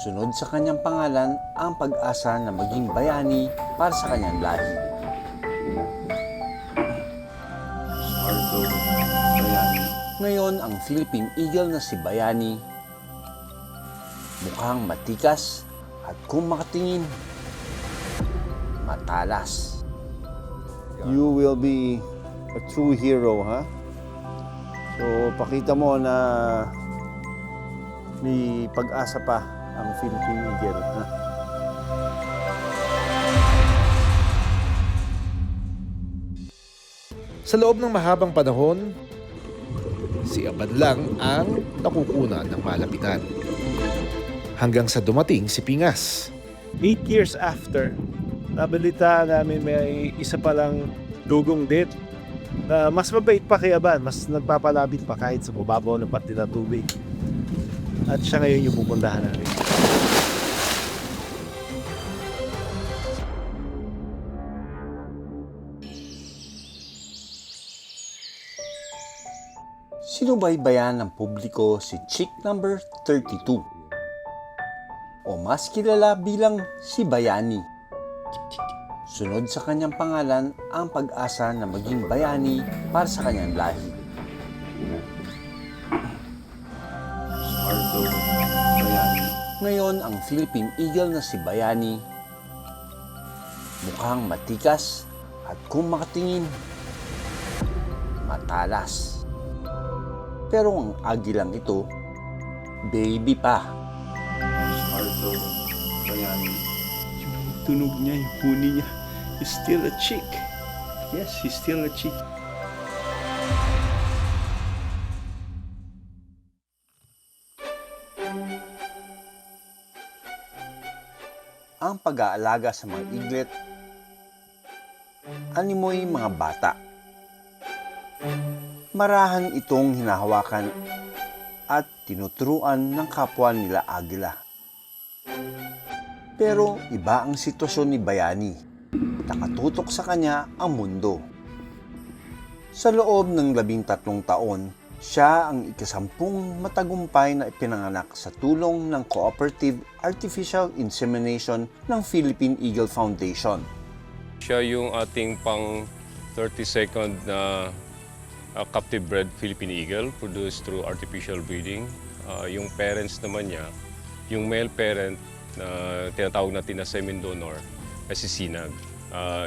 Sunod sa kanyang pangalan ang pag-asa na maging bayani para sa kanyang lahi. Ngayon, ang Philippine Eagle na si Bayani, mukhang matikas at kung makatingin, matalas. You will be a true hero, ha? So, pakita mo na may pag-asa pa ang Philippine Eagle, ha? Sa loob ng mahabang panahon, si Abad lang ang nakukunan ng malapitan. Hanggang sa dumating si Pingas. 8 years after, nabalitaan namin may isa palang dugong dit na mas mabait pa kay Aban, mas nagpapalapit pa kahit sa mababaw ng pati na tubig. At siya ngayon yung pupuntahan namin. Sinubaybayan ng publiko si Chick number 32 o mas kilala bilang si Bayani. Sunod sa kanyang pangalan ang pag-asa na maging bayani para sa kanyang lahi. Ngayon, ang Philippine Eagle na si Bayani, mukhang matikas at kung makatingin, matalas. Pero ang agilang ito, baby pa. Yung tunog niya, yung huni niya, is still a chick. Yes, he's still a chick. Ang pag-aalaga sa mga iglet, animoy mga bata. Marahan itong hinahawakan at tinuturuan ng kapwa nila agila. Pero iba ang sitwasyon ni Bayani. Nakatutok sa kanya ang mundo. Sa loob ng 13 taon, siya ang ikasampung matagumpay na ipinanganak sa tulong ng Cooperative Artificial Insemination ng Philippine Eagle Foundation. Siya yung ating pang 32nd na captive bred Philippine Eagle produced through artificial breeding. Yung parents naman niya, yung male parent na tinatawag natin na semen-donor, si Sinag,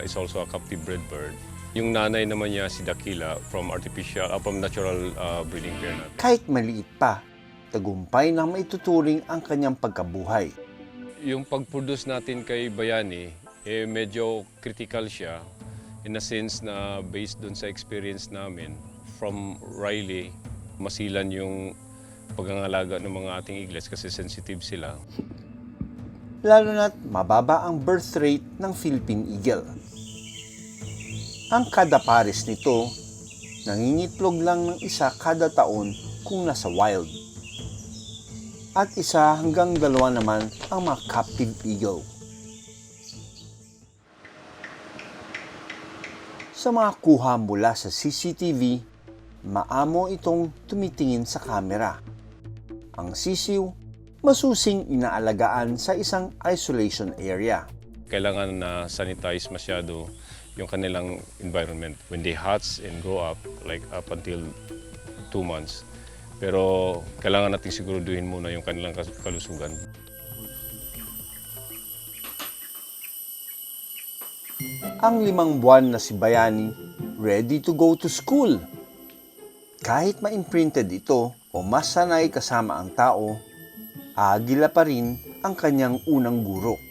is also a captive bred bird. Yung nanay naman niya si Dakila from natural breeding pair natin. Kahit maliit pa, tagumpay na maituturing ang kanyang pagkabuhay. Yung pag-produce natin kay Bayani, medyo critical siya in a sense na based dun sa experience namin from Riley, masilan yung pagangalaga ng mga ating iglets kasi sensitive sila. Lalo na't mababa ang birth rate ng Philippine Eagle. Ang kada pares nito, nangingitlog lang ng isa kada taon kung nasa wild. At isa hanggang 2 naman ang mga captive eagle. Sa mga kuha mula sa CCTV, maamo itong tumitingin sa kamera. Ang sisiw, masusing inaalagaan sa isang isolation area. Kailangan na sanitize masyado yung kanilang environment when they hatch and grow up, like up until 2 months. Pero kailangan natin siguraduhin muna yung kanilang kalusugan. Ang 5 buwan na si Bayani, ready to go to school. Kahit ma-imprinted ito o mas sanay kasama ang tao, agila pa rin ang kanyang unang guro.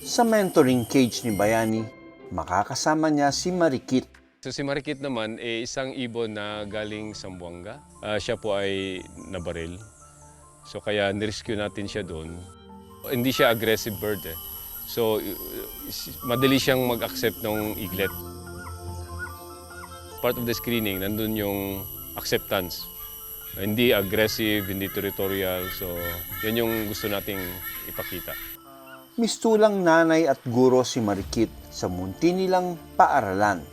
Sa mentoring cage ni Bayani, makakasama niya si Marikit. So si Marikit naman, isang ibon na galing Zamboanga. Siya po ay nabaril. So kaya nirescue natin siya doon. Hindi siya aggressive bird eh. So madali siyang mag-accept ng eaglet. Part of the screening, nandun yung acceptance. Hindi aggressive, hindi territorial. So yan yung gusto nating ipakita. Mistulang nanay at guro si Marikit sa munti nilang paaralan.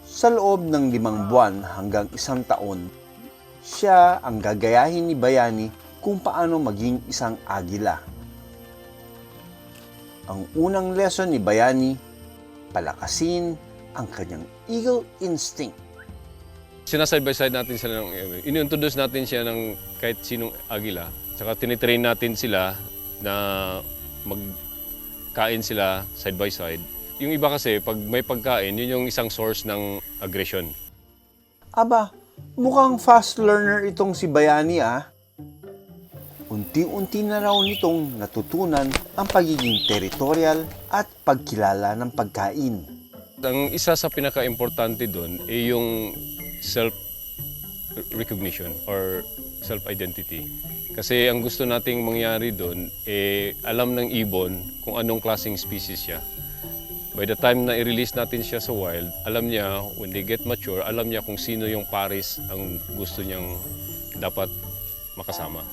Sa loob ng 5 buwan hanggang 1 taon, siya ang gagayahin ni Bayani kung paano maging isang agila. Ang unang lesson ni Bayani, palakasin ang kanyang eagle instinct. Sinaside by side natin sila ini-introduce natin siya ng kahit sinong agila. Tsaka tinitrain natin sila na magkain sila side by side. Yung iba kasi, pag may pagkain, yun yung isang source ng aggression. Aba, mukhang fast learner itong si Bayani ah. Unti-unti na raw nitong natutunan ang pagiging territorial at pagkilala ng pagkain. Ang isa sa pinaka-importante doon ay yung self-recognition or self-identity. Kasi ang gusto nating mangyari doon, alam ng ibon kung anong klaseng species siya. By the time na i-release natin siya sa wild, alam niya, when they get mature, alam niya kung sino yung pares ang gusto niyang dapat makasama.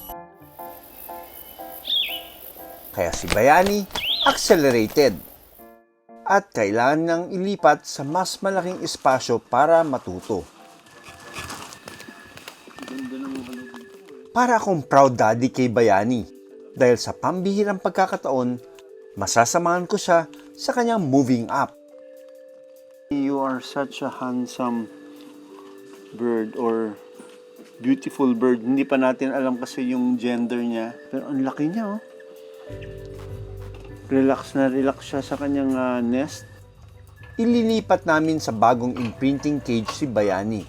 Kaya si Bayani, accelerated. At kailangan niyang ilipat sa mas malaking espasyo para matuto. Para akong proud daddy kay Bayani dahil sa pambihirang pagkakataon, masasamahan ko siya sa kanyang moving up. You are such a handsome bird or beautiful bird. Hindi pa natin alam kasi yung gender niya. Pero ang laki niya, oh. Relax na relax siya sa kanyang nest. Ililipat namin sa bagong imprinting cage si Bayani.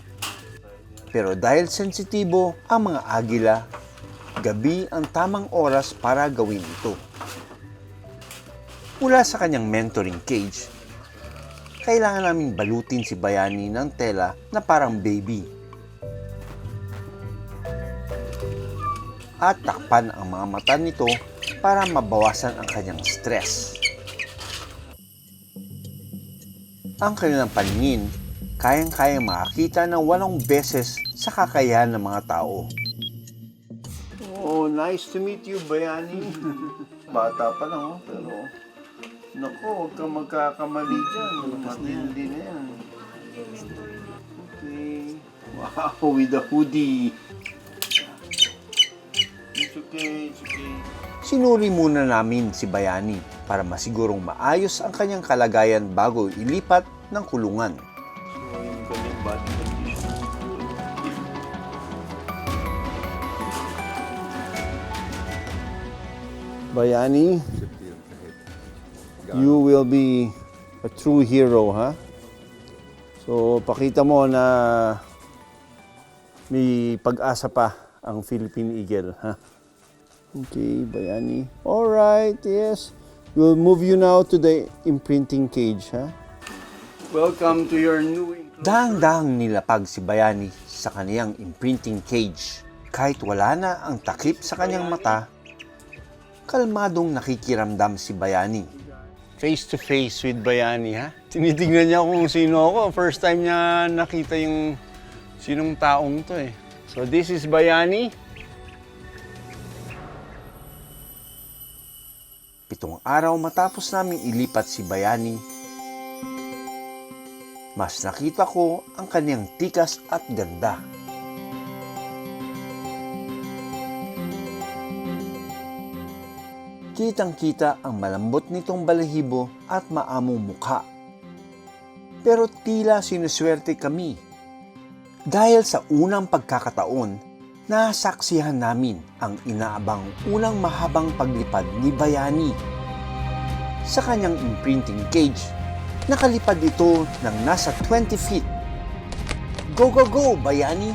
Pero dahil sensitibo ang mga agila, gabi ang tamang oras para gawin ito. Mula sa kanyang mentoring cage, kailangan naming balutin si Bayani ng tela na parang baby. At takpan ang mga mata nito para mabawasan ang kanyang stress. Ang kanilang paningin, kayang-kayang makakita ng 8 beses sa kakayahan ng mga tao. Oh, nice to meet you, Bayani. Bata pa lang, oh, pero naku, huwag kang magkakamali dyan. Matindi na yan. Okay. Wow, with the hoodie. It's okay, it's okay. Sinuri muna namin si Bayani para masigurong maayos ang kanyang kalagayan bago ilipat ng kulungan. So, yung kanyang body condition. Bayani, you will be a true hero, ha? So, pakita mo na may pag-asa pa ang Philippine Eagle, ha? Okay, Bayani. Alright, yes. We'll move you now to the imprinting cage, ha? Welcome to your new Dahang-dahang nilapag si Bayani sa kaniyang imprinting cage. Kahit wala na ang takip sa kanyang mata, kalmadong nakikiramdam si Bayani. face to face with Bayani, ha? Tinitingnan niya kung sino ako. First time niya nakita yung sinong taong to, eh. So this is Bayani. 7 araw matapos naming ilipat si Bayani, mas nakita ko ang kaniyang tikas at ganda. Kitang-kita ang malambot nitong balahibo at maamong mukha. Pero tila sinuswerte kami. Dahil sa unang pagkakataon, nasaksihan namin ang inaabang unang mahabang paglipad ni Bayani. Sa kanyang imprinting cage, nakalipad ito ng nasa 20 feet. Go, go, go, Bayani!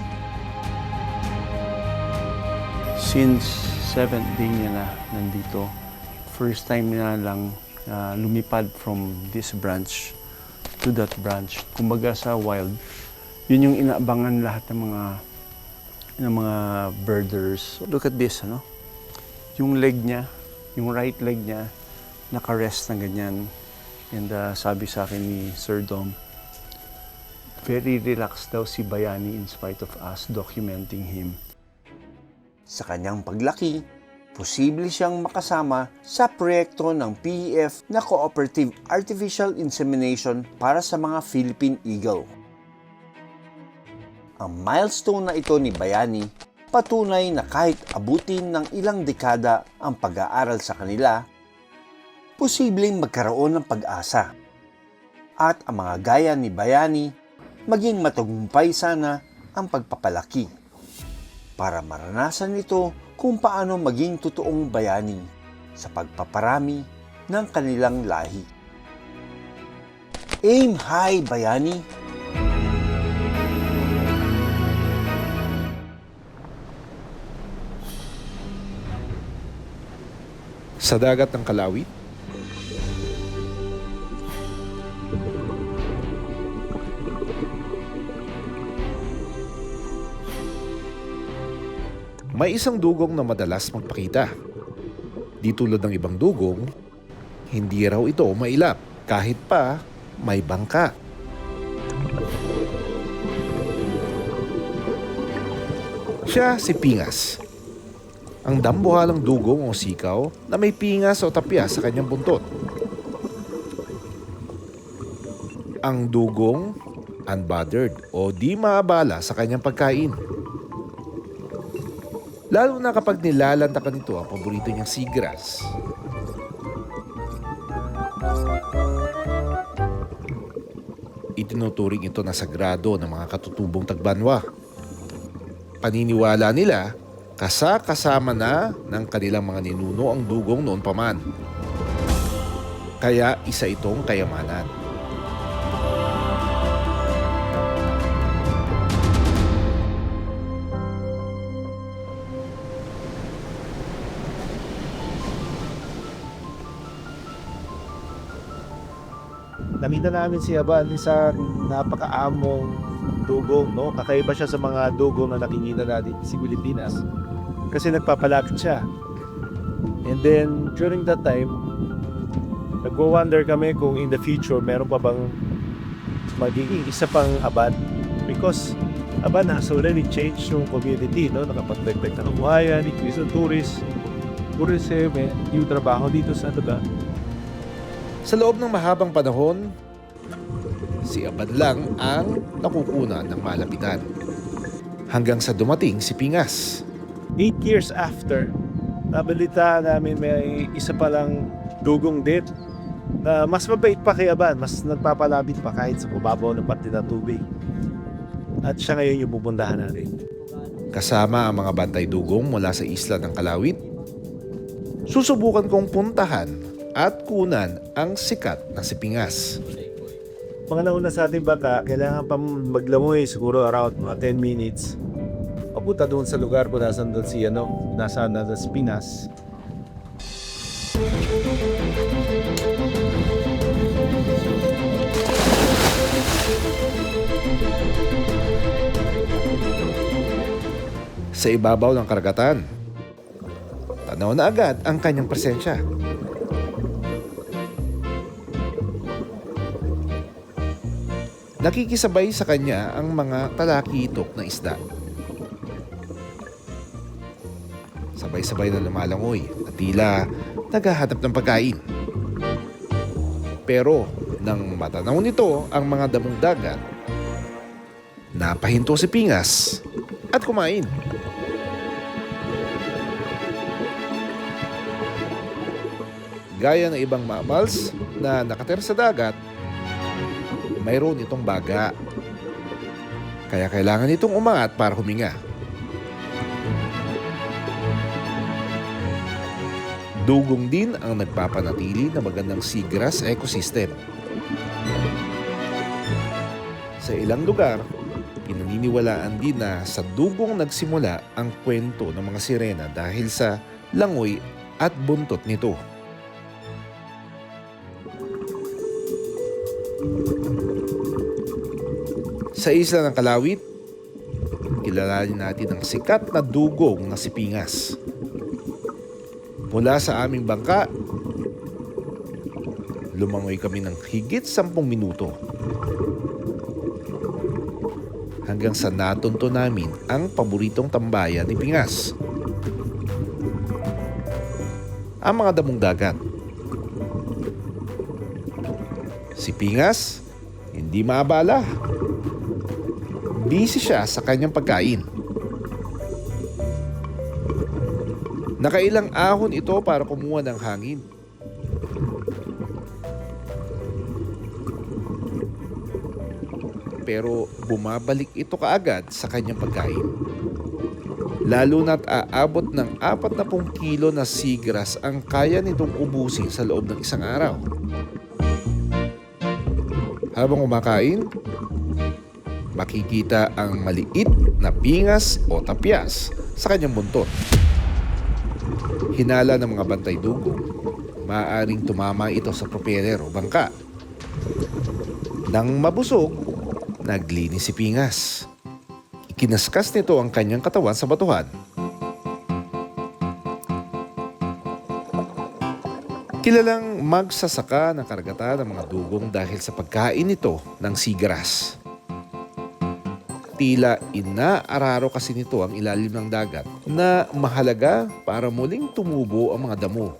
Since 7th day niya na nandito, first time niya lang lumipad from this branch to that branch. Kumbaga sa wild, yun yung inaabangan lahat ng mga birders. Look at this, ano? Yung leg niya, yung right leg niya, naka-rest na ganyan. And sabi sa akin ni Sir Dom, very relaxed daw si Bayani in spite of us documenting him. Sa kanyang paglaki, posible siyang makasama sa proyekto ng PEF na Cooperative Artificial Insemination para sa mga Philippine Eagle. Ang milestone na ito ni Bayani, patunay na kahit abutin ng ilang dekada ang pag-aaral sa kanila, posibleng magkaroon ng pag-asa. At ang mga gaya ni Bayani, maging matagumpay sana ang pagpapalaki para maranasan nito kung paano maging totoong bayani sa pagpaparami ng kanilang lahi. Aim high, Bayani! Sa dagat ng Kalawit, may isang dugong na madalas magpakita. Di tulad ng ibang dugong, hindi raw ito mailap kahit pa may bangka. Siya si Pingas, ang dambuhalang dugong o sikaw na may pingas o tapya sa kanyang buntot. Ang dugong unbothered o di maabala sa kanyang pagkain. Lalo na kapag nilalantakan nito ang paborito niyang seagrass. Itinuturing ito na sagrado ng mga katutubong tagbanwa. Paniniwala nila, kasama na ng kanilang mga ninuno ang dugong noon pa man. Kaya isa itong kayamanan. Namita namin si Aban, isang napakaamong dugong, no? Kakaiba siya sa mga dugong na nakikita natin sa Pilipinas. Kasi nagpapalapit siya. And then, during that time, nagwo-wonder kami kung in the future, meron pa bang magiging isa pang Aban. Because Aban has already changed yung community, no? Nakapagdagdag ng kabuhayan, increase ng tourism, yung trabaho dito sa lugar. Sa loob ng mahabang panahon, si Abad lang ang nakukunan ng malapitan. Hanggang sa dumating si Pingas. 8 years after, nabalita namin may isa palang dugong din na mas mabait pa kay Aban, mas nagpapalapit pa kahit sa mababaw ng pati ng tubig. At siya ngayon yung pupuntahan natin. Kasama ang mga bantay dugong mula sa isla ng Kalawit, susubukan kong puntahan at kunan ang sikat na si Pingas. Mga nauna sa ating baka, kailangan pa maglamoy siguro around mga 10 minutes. Papunta doon sa lugar kung nasan doon si nasa Pinas. Sa ibabaw ng karagatan, tanaw na agad ang kanyang presensya. Nakikisabay sa kanya ang mga talakitok na isda. Sabay-sabay na lumalangoy at tila naghahanap ng pagkain. Pero nang matanaw nito ang mga damong dagat, napahinto si Pingas at kumain. Gaya ng ibang mammals na nakatira sa dagat, mayroon itong baga. Kaya kailangan itong umangat para huminga. Dugong din ang nagpapanatili na magandang seagrass ecosystem. Sa ilang lugar, pinaniniwalaan din na sa dugong nagsimula ang kwento ng mga sirena dahil sa langoy at buntot nito. Sa isla ng Kalawit, kilalanin natin ang sikat na dugong na si Pingas. Mula sa aming bangka, lumangoy kami ng higit 10 minuto. Hanggang sa natunto namin ang paboritong tambayan ni Pingas. Ang mga damong dagat. Si Pingas, hindi maabala. Busy siya sa kanyang pagkain. Nakailang ahon ito para kumuha ng hangin. Pero bumabalik ito kaagad sa kanyang pagkain. Lalo na't aabot ng 40 kilo na seagrass ang kaya nitong ubusin sa loob ng isang araw. Habang kumakain, makikita ang maliit na pingas o tapyas sa kanyang buntot. Hinala ng mga bantay dugong, maaaring tumama ito sa propeller o bangka. Nang mabusog, naglinis si pingas. Kinaskas nito ang kanyang katawan sa batuhan. Kilalang magsasaka ng karagatan ng mga dugong dahil sa pagkain nito ng seagrass. Tila inaararo kasi nito ang ilalim ng dagat na mahalaga para muling tumubo ang mga damo.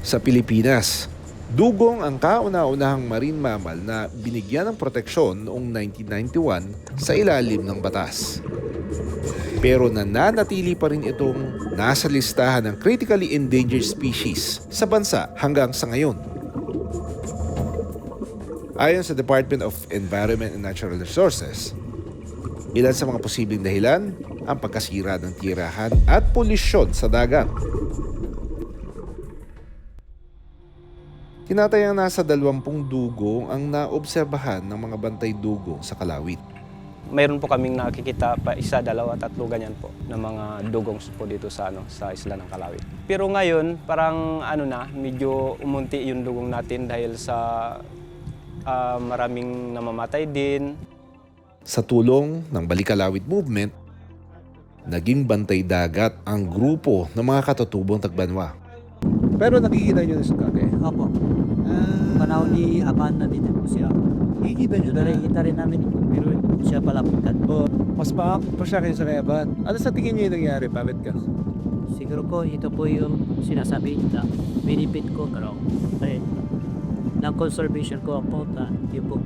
Sa Pilipinas, dugong ang kauna-unahang marine mammal na binigyan ng proteksyon noong 1991 sa ilalim ng batas. Pero nananatili pa rin itong nasa listahan ng critically endangered species sa bansa hanggang sa ngayon. Ayon sa Department of Environment and Natural Resources, ilan sa mga posibleng dahilan ang pagkasira ng tirahan at polusyon sa dagat. Tinatayang nasa 20 dugong ang naobserbahan ng mga bantay dugong sa Kalawit. Mayroon po kaming nakikita pa 1, 2, 3 ganyan po na mga dugong po dito sa isla ng Kalawit. Pero ngayon parang medyo umunti yung dugong natin dahil sa maraming namamatay din. Sa tulong ng Balik Kalawit Movement, naging bantay dagat ang grupo ng mga katutubong Tagbanwa. Pero nakikita nyo na sa kake. Opo. Panahon ni Aban na dito po siya. Nakikita nyo na. Nakikita rin namin pero siya pala puntan. Mas paakot pa siya kayo sa kayaban. Ano sa tingin nyo yung nangyari? Bakit ka? Siguro ko ito po yung sinasabi na benefit ko pero ay ng conservation ko ang punta. Yun po.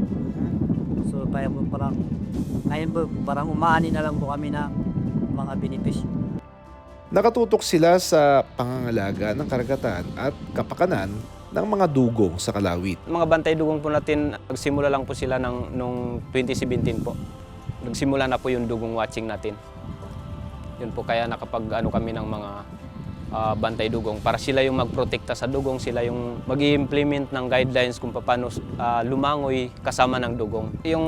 So parang ngayon po parang umaani na lang po kami na mga benepisyo. Nakatutok sila sa pangangalaga ng karagatan at kapakanan ng mga dugong sa Kalawit. Mga bantay dugong po natin, nagsimula lang po sila nung 2017 po. Nagsimula na po yung dugong watching natin. Yun po kaya nakapag kami ng mga bantay dugong para sila yung magprotekta sa dugong, sila yung mag-i-implement ng guidelines kung paano lumangoy kasama ng dugong. Yung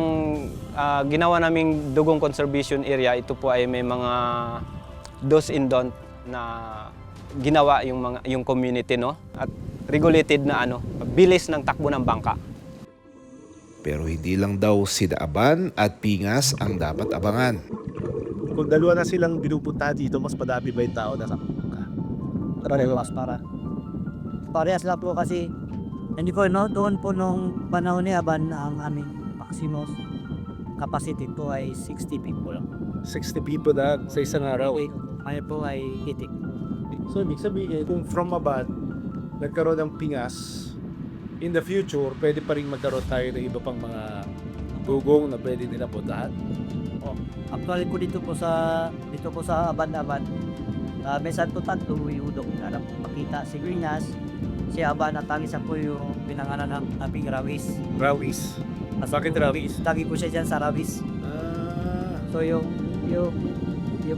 ginawa naming dugong conservation area, ito po ay may mga do's and don't na ginawa yung community at regulated na bilis ng takbo ng bangka. Pero hindi lang daw sina Aban at Pingas ang dapat abangan. Kung dalawa na silang binupunta dito, mas madami ba yung tao na sa ka? Mas para. Parehas lang po kasi hindi po doon po nung panahon ni Aban ang aming maximum capacity po ay 60 people lang. 60 people na sa isang araw. Ngayon po ay hitik. So, ibig sabihin, kung from Aban, nagkaroon ng pingas, in the future, pwede pa rin magkaroon tayo ng iba pang mga dugong na pwede nila puntahan. Actually po dito po sa Aban-Aban, may santo tanto uyudok na makita si Grinas, si Aban at tangis po yung pinanganan ng aming Rawis. Rawis. Bakit Rawis? Tagi po siya dyan sa Rawis. So yung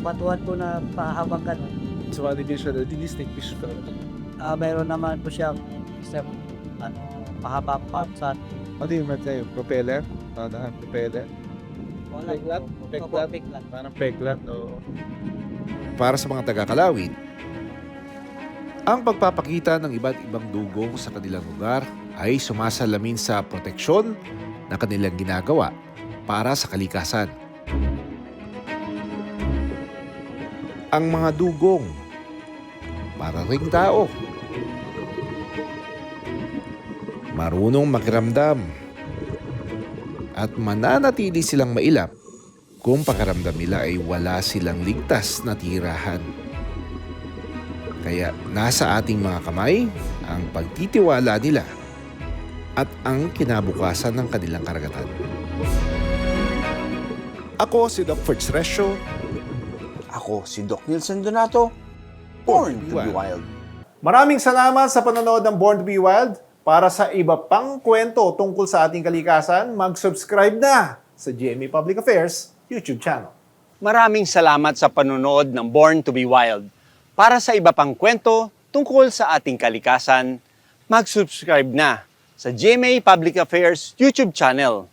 batuan po na pahabang ganun, So, ano din siya, distinguish ka. mayroon naman po siyang isang pahaba pa sa Ano yung sa'yo? Propeller? Propeller? Peklat? Peklat? Peklat. Parang peklat, o... Para sa mga taga-Kalawit, ang pagpapakita ng iba't ibang dugong sa kanilang lugar ay sumasalamin sa proteksyon na kanilang ginagawa para sa kalikasan. Ang mga dugong, para ring tao, marunong makiramdam at mananatili silang mailap kung pakiramdam nila ay wala silang ligtas na tirahan. Kaya nasa ating mga kamay ang pagtitiwala nila at ang kinabukasan ng kanilang karagatan. Ako si Doc Fertz Resio Ako si Doc Nielsen Donato, Born to be Wild. Maraming salamat sa panonood ng Born to be Wild. Para sa iba pang kwento tungkol sa ating kalikasan, mag-subscribe na sa GMA Public Affairs YouTube channel. Maraming salamat sa panonood ng Born to be Wild. Para sa iba pang kwento tungkol sa ating kalikasan, mag-subscribe na sa GMA Public Affairs YouTube channel.